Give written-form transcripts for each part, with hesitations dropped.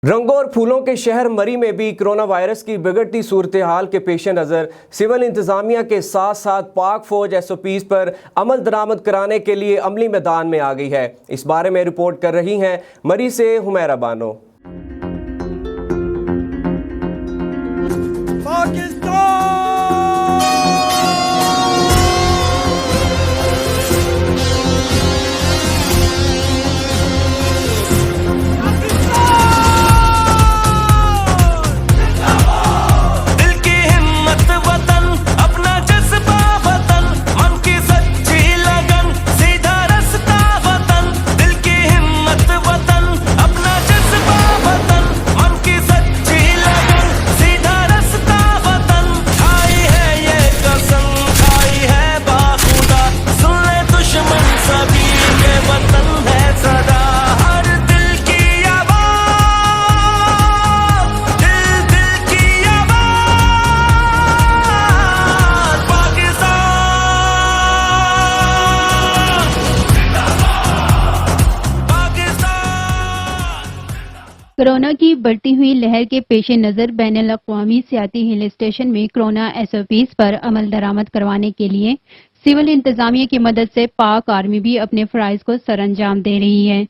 رنگوں اور پھولوں کے شہر مری میں بھی کرونا وائرس کی بگڑتی صورتحال کے پیش نظر سول انتظامیہ کے ساتھ ساتھ پاک فوج SOPs پر عمل درآمد کرانے کے لیے عملی میدان میں آ گئی ہے۔ اس بارے میں رپورٹ کر رہی ہیں مری سے حمیرہ بانو۔ کرونا کی بڑھتی ہوئی لہر کے پیش نظر بین الاقوامی سیاحتی ہل اسٹیشن میں کرونا SOPs پر عمل درآمد کروانے کے لیے سول انتظامیہ کی مدد سے پاک آرمی بھی اپنے فرائض کو سر انجام دے رہی ہے۔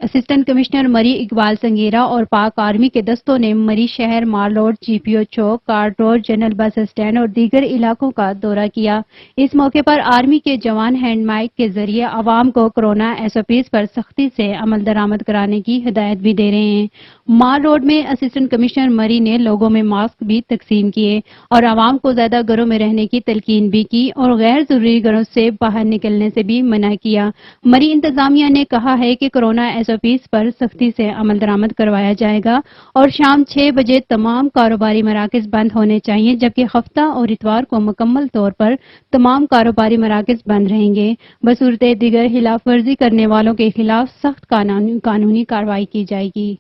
اسسٹنٹ کمشنر مری اقبال سنگیرا اور پاک آرمی کے دستوں نے مری شہر مال روڈ GPO چوک cart road general bus stand اور دیگر علاقوں کا دورہ کیا۔ اس موقع پر آرمی کے جوان ہینڈ مائک کے ذریعے عوام کو کرونا SOPs پر سختی سے عمل درآمد کرانے کی ہدایت بھی دے رہے ہیں۔ مال روڈ میں اسسٹنٹ کمشنر مری نے لوگوں میں ماسک بھی تقسیم کیے اور عوام کو زیادہ گھروں میں رہنے کی تلقین بھی کی اور غیر ضروری گھروں سے باہر نکلنے سے بھی منع کیا۔ مری انتظامیہ نے کہا ہے کہ کرونا SOPs پر سختی سے عمل درآمد کروایا جائے گا اور شام 6 بجے تمام کاروباری مراکز بند ہونے چاہیے، جبکہ ہفتہ اور اتوار کو مکمل طور پر تمام کاروباری مراکز بند رہیں گے۔ بصورت دیگر خلاف ورزی کرنے والوں کے خلاف سخت قانونی کارروائی کی جائے گی۔